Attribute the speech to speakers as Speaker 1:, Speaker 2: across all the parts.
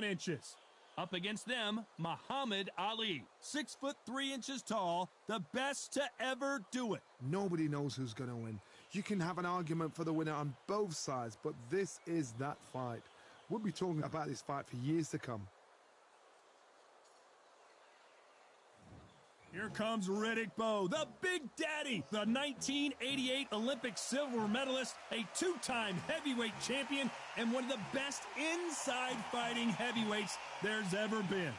Speaker 1: 1 inches. Up against them, Muhammad Ali, 6'3" tall, the best to ever do it.
Speaker 2: Nobody knows who's going to win. You can have an argument for the winner on both sides, but this is that fight. We'll be talking about this fight for years to come.
Speaker 1: Here comes Reddick, the Big Daddy, the 1988 Olympic silver medalist, a 2-time heavyweight champion, and one of the best inside fighting heavyweights there's ever been.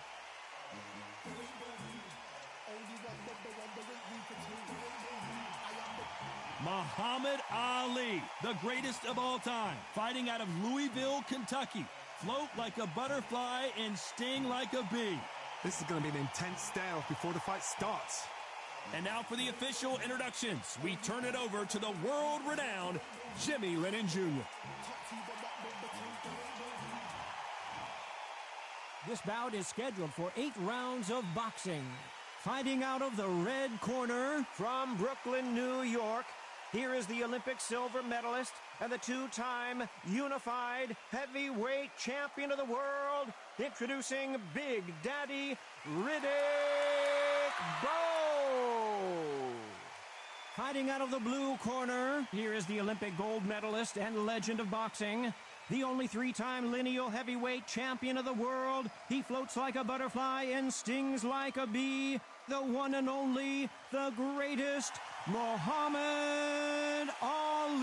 Speaker 1: Muhammad Ali, the greatest of all time, fighting out of Louisville, Kentucky. Float like a butterfly and sting like a bee.
Speaker 2: This is going to be an intense standoff before the fight starts.
Speaker 1: And now for the official introductions. We turn it over to the world-renowned Jimmy Lennon Jr.
Speaker 3: This bout is scheduled for 8 rounds of boxing. Fighting out of the red corner
Speaker 4: from Brooklyn, New York, here is the Olympic silver medalist and the 2-time unified heavyweight champion of the world, introducing Big Daddy Reddick.
Speaker 3: Fighting out of the blue corner, here is the Olympic gold medalist and legend of boxing, the only 3-time lineal heavyweight champion of the world. He floats like a butterfly and stings like a bee. The one and only, the greatest, Muhammad Ali.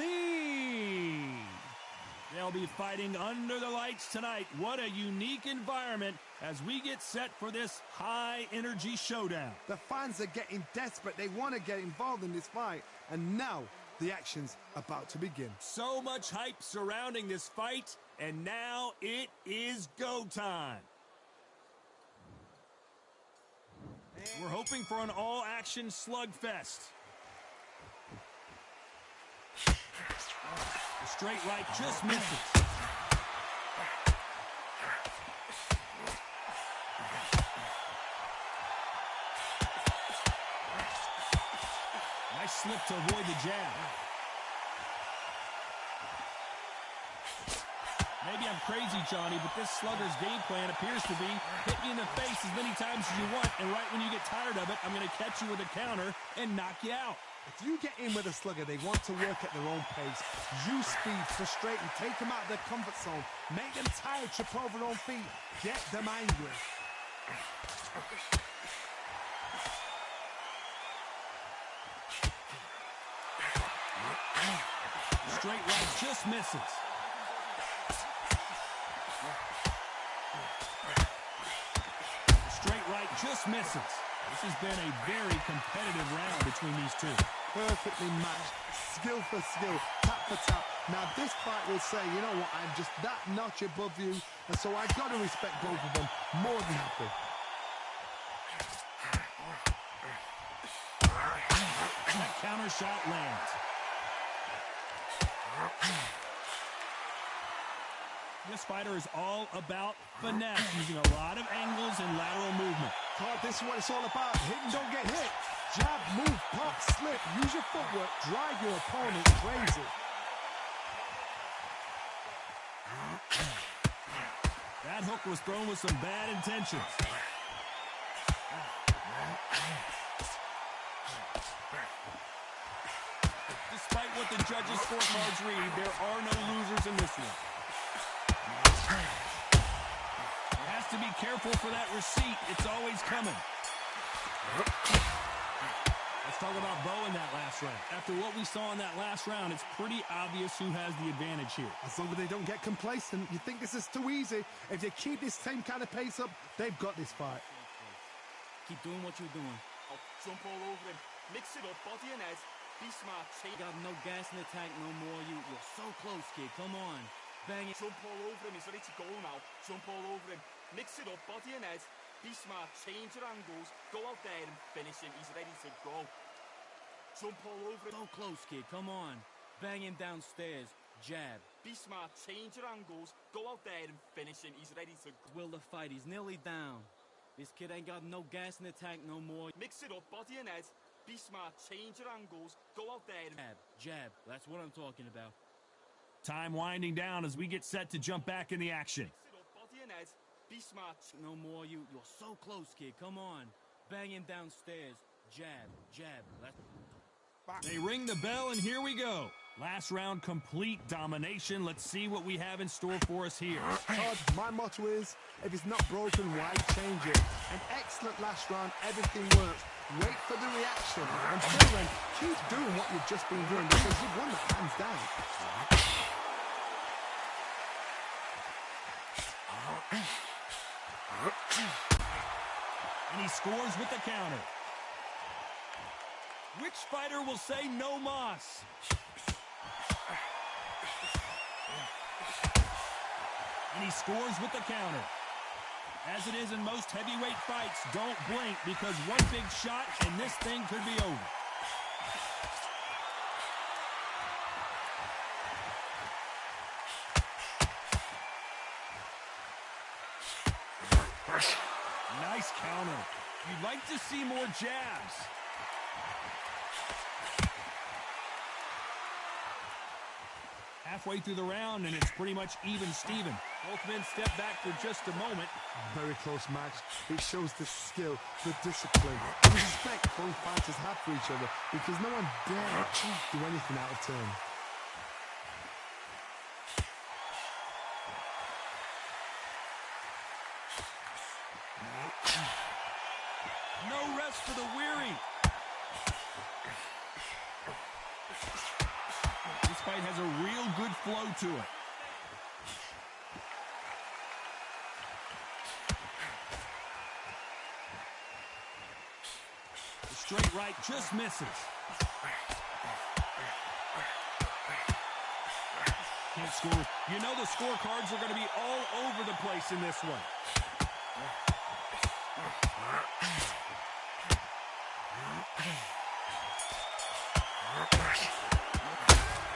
Speaker 1: They'll be fighting under the lights tonight. What a unique environment as we get set for this high-energy showdown.
Speaker 2: The fans are getting desperate. They want to get involved in this fight. And now the action's about to begin.
Speaker 1: So much hype surrounding this fight, and now it is go time. We're hoping for an all-action slugfest. The straight right just misses. Nice slip to avoid the jab. Maybe I'm crazy, Johnny, but this slugger's game plan appears to be hit me in the face as many times as you want, and right when you get tired of it, I'm going to catch you with a counter and knock you out.
Speaker 2: If you get in with a slugger, they want to work at their own pace. Use speed, frustrate them, take them out of their comfort zone, make them tired, trip over their own feet, get them angry.
Speaker 1: Straight right just misses. Straight right just misses. This has been a very competitive round between these two.
Speaker 2: Perfectly matched, skill for skill, tap for tap. Now this fight will say, you know what, I'm just that notch above you, and so I got to respect both of them more than happy.
Speaker 1: That counter shot lands. This fighter is all about finesse, using a lot of angles and lateral movement.
Speaker 2: Oh, this is what it's all about. Hit and don't get hit. Jab, move, pop, slip. Use your footwork. Drive your opponent crazy.
Speaker 1: That hook was thrown with some bad intentions. Despite what the judges' scorecards read, there are no losers in this one. Has to be careful for that receipt. It's always coming. Let's talk about Bo in that last round. After what we saw in that last round, it's pretty obvious who has the advantage here.
Speaker 2: As long as they don't get complacent, you think this is too easy. If they keep this same kind of pace up, they've got this fight.
Speaker 5: Keep doing what you're doing.
Speaker 6: Oh, jump all over him. Mix it up, body and head. Be smart.
Speaker 5: Got no gas in the tank no more. You're so close, kid. Come on. Bang it.
Speaker 6: Jump all over him. He's ready to go now. Jump all over him. Mix it up, body and head. Be smart. Change your angles. Go out there and finish him. He's ready to go. Jump all over him.
Speaker 5: So close, kid. Come on. Bang him downstairs. Jab.
Speaker 6: Be smart. Change your angles. Go out there and finish him. He's ready to go.
Speaker 5: Will the fight. He's nearly down. This kid ain't got no gas in the tank no more.
Speaker 6: Mix it up, body and head. Be smart. Change your angles. Go out there and...
Speaker 5: Jab. That's what I'm talking about.
Speaker 1: Time winding down as we get set to jump back in the action.
Speaker 6: Mix it up, body and head. Be smart.
Speaker 5: No more. You're so close, kid. Come on. Banging downstairs. Jab, jab.
Speaker 1: They ring the bell, and here we go. Last round, complete domination. Let's see what we have in store for us here.
Speaker 2: Todd, my motto is, if it's not broken, why change it? An excellent last round, everything works. Wait for the reaction. Until then, keep doing what you've just been doing because you've won that hands down.
Speaker 1: And he scores with the counter. Which fighter will say no mas? And he scores with the counter. As it is in most heavyweight fights, don't blink because one big shot and this thing could be over. Nice counter. You'd like to see more jabs. Halfway through the round, and it's pretty much even Steven. Both men step back for just a moment.
Speaker 2: Very close match. It shows the skill, the discipline, the respect both fighters have for each other because no one dare do anything out of turn.
Speaker 1: No rest for the weary. This fight has a real good flow to it. The straight right just misses. Can't score. You know the scorecards are going to be all over the place in this one.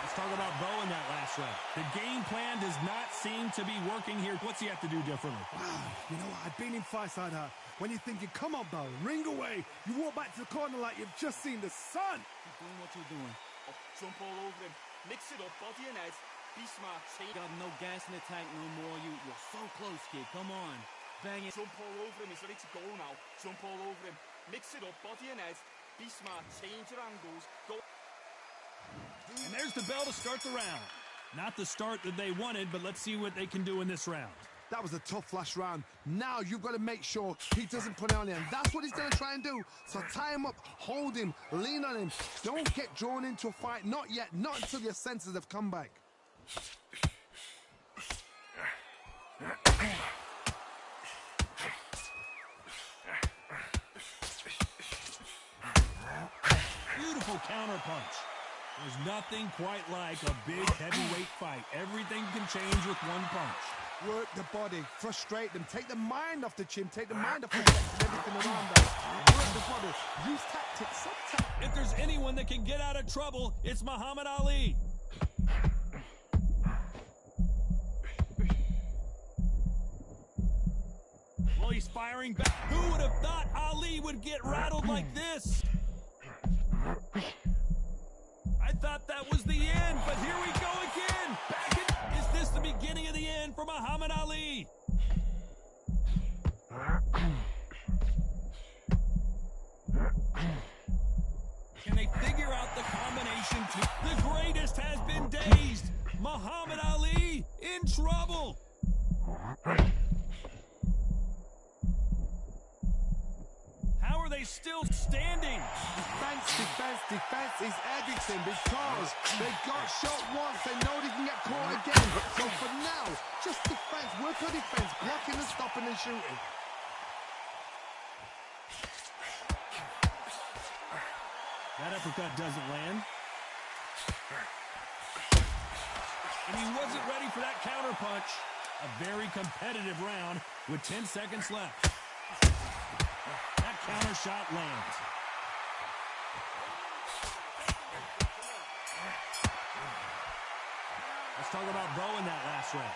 Speaker 1: Let's talk about Bo in that last round. The game plan does not seem to be working here. What's he have to do differently?
Speaker 7: Wow, you know what? I've been in fights like that. When you're thinking, come on, Bo, ring away. You walk back to the corner like you've just seen the sun.
Speaker 5: Keep doing what you're doing.
Speaker 6: Oh, jump all over him. Mix it up, body and head. Be smart. Change.
Speaker 5: Got no gas in the tank no more. You're so close, kid. Come on. Bang it.
Speaker 6: Jump all over him. He's ready to go now. Jump all over him. Mix it up, body and head. Be smart. Change your angles. Go.
Speaker 1: And there's the bell to start the round. Not the start that they wanted, but let's see what they can do in this round.
Speaker 2: That was a tough last round. Now you've got to make sure he doesn't put it on you. And that's what he's going to try and do. So tie him up, hold him, lean on him. Don't get drawn into a fight. Not yet. Not until your senses have come back.
Speaker 1: Beautiful counter punch. There's nothing quite like a big heavyweight fight. Everything can change with one punch.
Speaker 2: Work the body, frustrate them, take the mind off the chin, take the mind off the chest and everything around them. Work the body, use tactics, sub-tactics.
Speaker 1: If there's anyone that can get out of trouble, it's Muhammad Ali. Well, he's firing back. Who would have thought Ali would get rattled like this? I thought that was the end, but here we go again. Back in. Is this the beginning of the end for Muhammad Ali? Can they figure out the combination? The greatest has been dazed. Muhammad Ali in trouble. How are they still standing?
Speaker 2: Defense is everything because they got shot once, they know they can get caught again. So for now, just defense, work on defense, blocking and stopping and shooting.
Speaker 1: That uppercut doesn't land. And he wasn't ready for that counter punch. A very competitive round with 10 seconds left. That counter shot lands. Let's talk about Bo in that last round.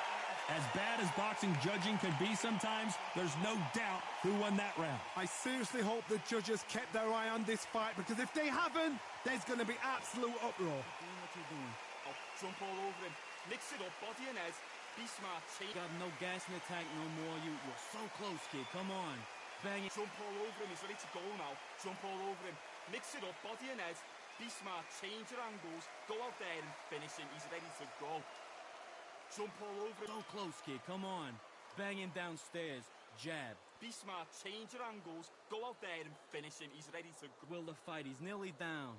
Speaker 1: As bad as boxing judging can be sometimes, there's no doubt who won that round.
Speaker 7: I seriously hope the judges kept their eye on this fight because if they haven't, there's going to be absolute uproar.
Speaker 5: Doing what you're doing.
Speaker 6: Oh, jump all over him. Mix it up, body and head. Be smart, change.
Speaker 5: Got no gas in the tank no more. You're so close, kid. Come on. Bang it.
Speaker 6: Jump all over him, he's ready to go now. Jump all over him. Mix it up, body and head. Be smart, change your angles. Go out there and finish him. He's ready to go. Jump all over him.
Speaker 5: So close, kid. Come on. Bang him downstairs. Jab.
Speaker 6: Be smart, change your angles. Go out there and finish him. He's ready to go.
Speaker 5: Will the fight. He's nearly down.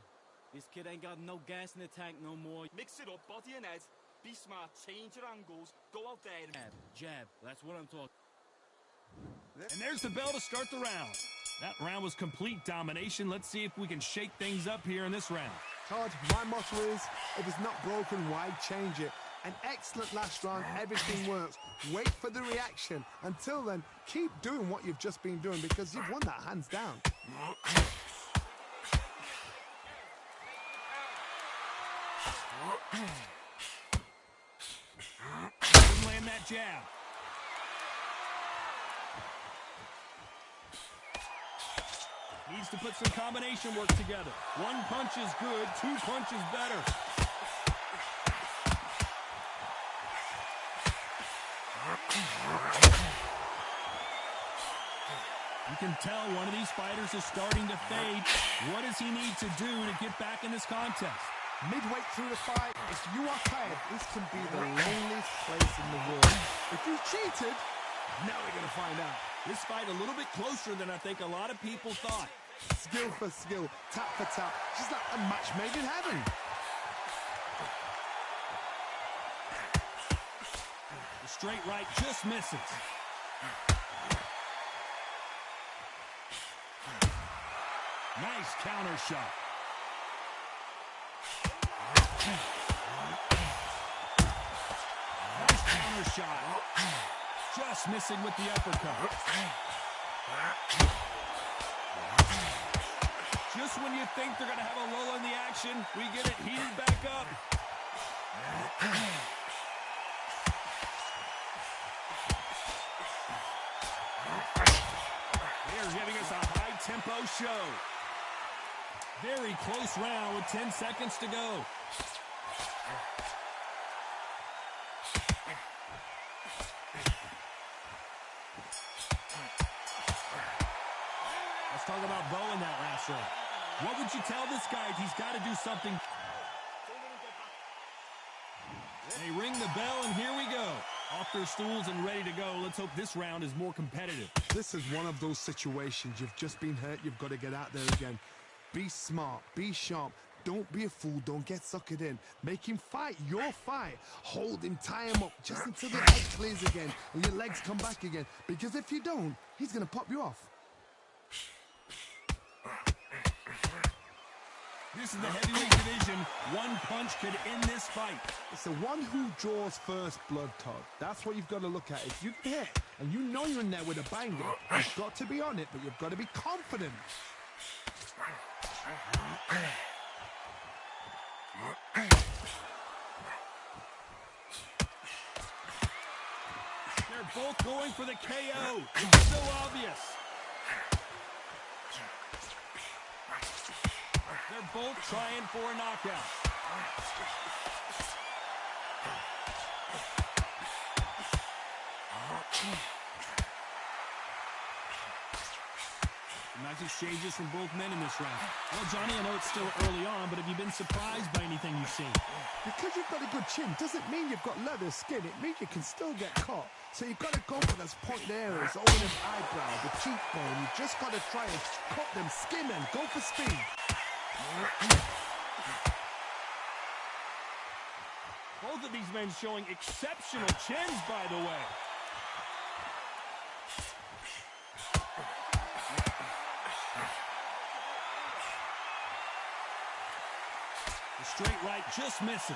Speaker 5: This kid ain't got no gas in the tank no more.
Speaker 6: Mix it up, body and head. Be smart, change your angles. Go out there and
Speaker 5: jab. That's what I'm talking.
Speaker 1: And there's the bell to start the round. That round was complete domination. Let's see if we can shake things up here in this round.
Speaker 2: Todd, my motto is, if it's not broken, why change it? An excellent last round, everything works. Wait for the reaction. Until then, keep doing what you've just been doing because you've won that hands down.
Speaker 1: Didn't land that jab. Needs to put some combination work together. One punch is good, two punches better. You can tell one of these fighters is starting to fade. What does he need to do to get back in this contest?
Speaker 2: Midway through the fight, if you are tired, this can be the loneliest place in the world. If you cheated, now we're going to find out.
Speaker 1: This fight a little bit closer than I think a lot of people thought.
Speaker 2: Skill for skill, tap for tap, just like a match made in heaven.
Speaker 1: The straight right just misses. Nice counter shot. Nice counter shot. Just missing with the uppercut. Just when you think they're going to have a lull in the action, we get it heated back up. They're giving us a high-tempo show. Very close round with 10 seconds to go. Let's talk about Bo in that last round. What would you tell this guy? He's got to do something. They ring the bell, and here we go. Off their stools and ready to go. Let's hope this round is more competitive.
Speaker 2: This is one of those situations. You've just been hurt. You've got to get out there again. Be smart. Be sharp. Don't be a fool. Don't get suckered in. Make him fight your fight. Hold him, tie him up just until the head clears again and your legs come back again. Because if you don't, he's going to pop you off.
Speaker 1: This is the heavyweight division. One punch could end this fight.
Speaker 2: It's the one who draws first blood, Todd. That's what you've got to look at. If you hit and you know you're in there with a banger, you've got to be on it, but you've got to be confident.
Speaker 1: They're both going for the KO. It's so obvious. They're both trying for a knockout. Nice exchanges from both men in this round. Well, Johnny, I know it's still early on, but have you been surprised by anything you've seen?
Speaker 2: Because you've got a good chin doesn't mean you've got leather skin. It means you can still get caught. So you've got to go for those point areas, over the eyebrow, the cheekbone. You've just got to try and cut them, skin them, go for speed.
Speaker 1: Both of these men showing exceptional chins, by the way. The straight right just misses.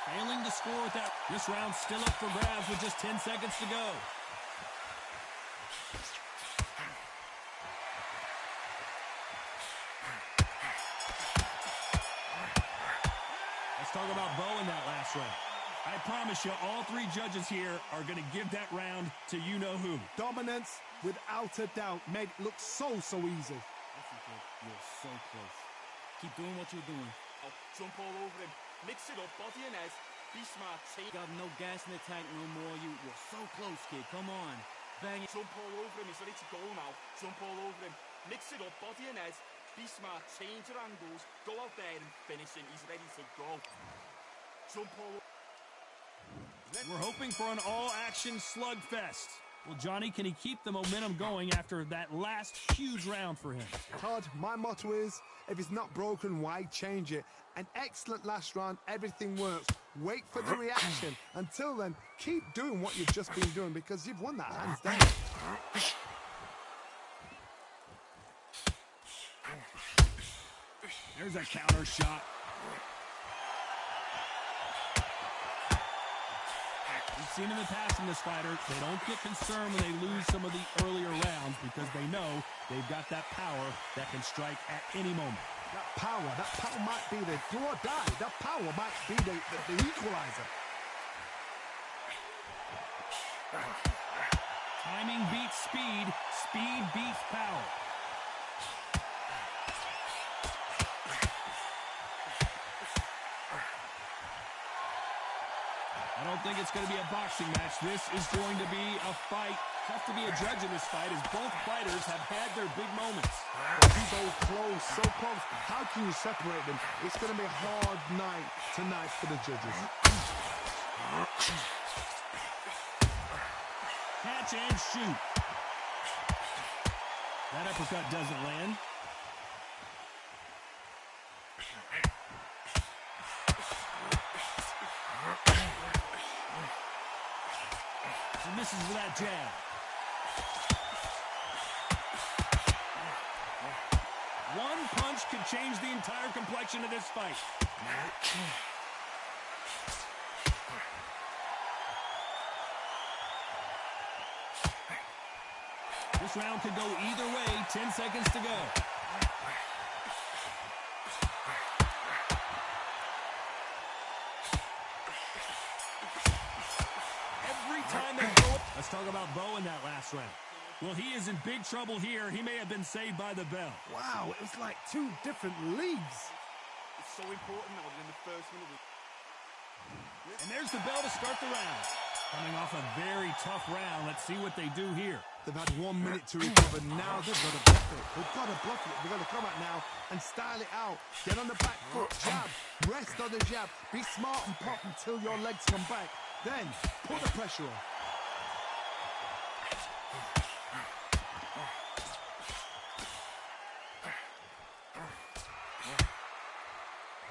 Speaker 1: Failing to score with that. This round's still up for grabs with just 10 seconds to go. Let's talk about Bo in that last round. I promise you, all three judges here are going to give that round to you-know-who.
Speaker 2: Dominance, without a doubt, made it look so easy.
Speaker 5: Listen, kid, you're so close. Keep doing what you're doing.
Speaker 6: jump all over him, mix it up, body and head, be smart, change.
Speaker 5: Got no gas in the tank no more. You're so close, kid. Come on. Bang it.
Speaker 6: Jump all over him, he's ready to go now. Jump all over him, mix it up, body and head, be smart, change your angles, go out there and finish him. He's ready to go. Jump all over.
Speaker 1: We're hoping for an all-action slugfest. Well, Johnny, can he keep the momentum going after that last huge round for him?
Speaker 2: Todd, my motto is, if it's not broken, why change it? An excellent last round, everything works. Wait for the reaction. Until then, keep doing what you've just been doing because you've won that hands down.
Speaker 1: There's a counter shot. We've seen in the past in this fighter, they don't get concerned when they lose some of the earlier rounds because they know they've got that power that can strike at any moment.
Speaker 2: That power might be the do or die. That power might be the equalizer.
Speaker 1: Timing beats speed, speed beats power. I don't think it's going to be a boxing match. This is going to be a fight. Tough to be a judge in this fight as both fighters have had their big moments.
Speaker 2: So close, so close. How can you separate them? It's going to be a hard night tonight for the judges.
Speaker 1: Catch and shoot. That uppercut doesn't land. And misses with that jab. One punch could change the entire complexion of this fight. This round could go either way. 10 seconds to go. Every time they go up. Let's talk about Bo in that last round. Well, he is in big trouble here. He may have been saved by the bell.
Speaker 7: Wow, it was like two different leagues.
Speaker 6: It's so important now that in the first minute.
Speaker 1: And there's the bell to start the round. Coming off a very tough round. Let's see what they do here.
Speaker 2: They've had 1 minute to recover. Now they've got to bluff it. They've got to bluff it. They've got to come out now and style it out. Get on the back foot, jab, rest on the jab. Be smart and pop until your legs come back. Then put the pressure on.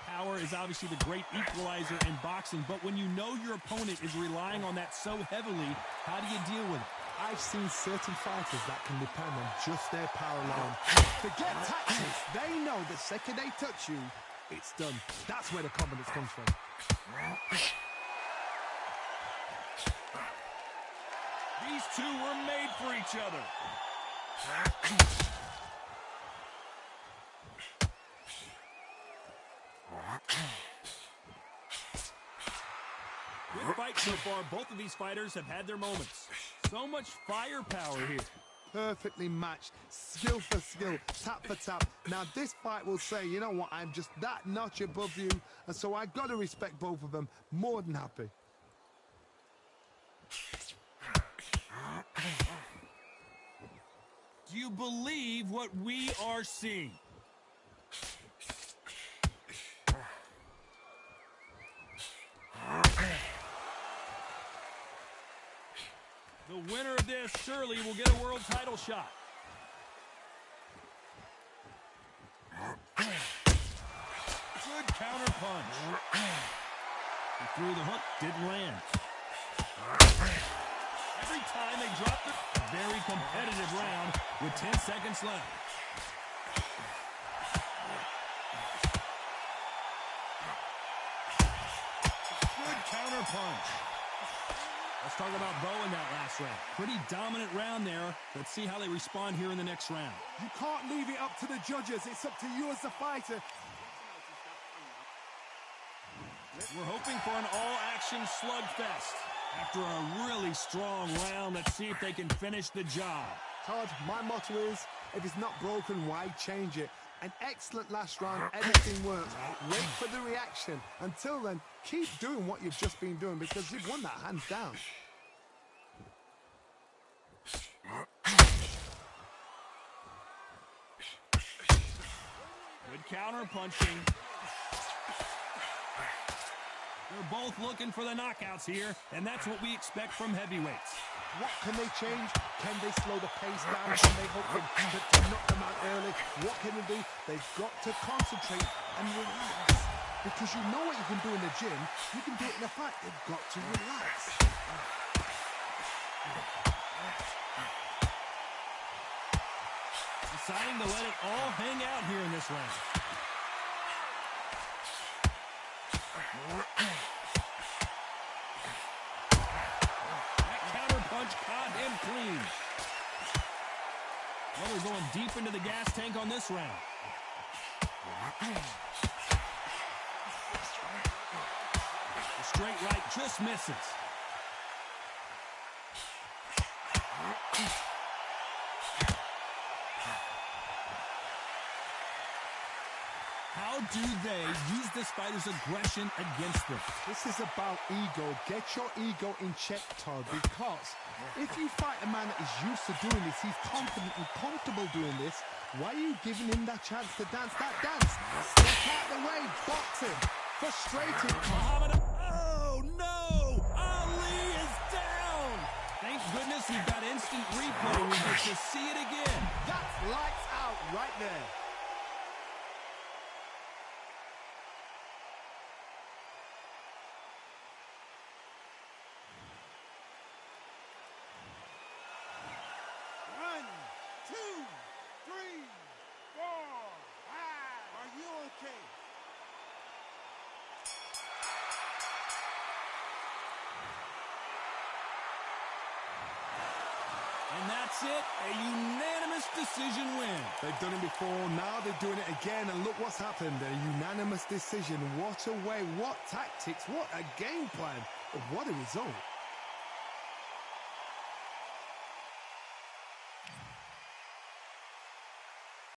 Speaker 1: Power is obviously the great equalizer in boxing, but when you know your opponent is relying on that so heavily, how do you deal with it?
Speaker 2: I've seen certain fighters that can depend on just their power alone. Forget tactics. They know the second they touch you, it's done. That's where the confidence comes from.
Speaker 1: These two were made for each other. Good fight so far. Both of these fighters have had their moments. So much firepower here.
Speaker 2: Perfectly matched, skill for skill, tap for tap. Now this fight will say, you know what, I'm just that notch above you, and so I got to respect both of them. More than happy.
Speaker 1: Do you believe what we are seeing? The winner of this surely will get a world title shot. Good counter punch. He threw the hook, didn't land. Every time they dropped it, a very competitive round with 10 seconds left. Good counter punch. Let's talk about Bo in that last round. Pretty dominant round there. Let's see how they respond here in the next round.
Speaker 7: You can't leave it up to the judges. It's up to you as the fighter.
Speaker 1: We're hoping for an all-action slugfest. After a really strong round, let's see if they can finish the job.
Speaker 2: Todd, my motto is, if it's not broken, why change it? An excellent last round. Everything works. Wait for the reaction. Until then, keep doing what you've just been doing because you've won that hands down.
Speaker 1: Good counter punching. They're both looking for the knockouts here, and that's what we expect from heavyweights.
Speaker 2: What can they change? Can they slow the pace down? Can they hope to knock them out early? What can they do? They've got to concentrate and relax. Because you know what you can do in the gym, you can do it in a fight. They've got to relax.
Speaker 1: Deciding to let it all hang out here in this round. That counter punch caught him clean. Well, they're going deep into the gas tank on this round. The straight right just misses. How do they use this fighter's aggression against them?
Speaker 2: This is about ego. Get your ego in check, Todd, because if you fight a man that is used to doing this, he's confident and comfortable doing this, why are you giving him that chance to dance that dance? Step out the way, box him. Frustrated.
Speaker 1: Muhammad, oh no! Ali is down! Thank goodness we've got instant replay. We get to see it again.
Speaker 2: That's lights out right there.
Speaker 1: And that's it, a unanimous decision win.
Speaker 2: They've done it before, now they're doing it again, and look what's happened. A unanimous decision. What a way, what tactics, what a game plan, what a result.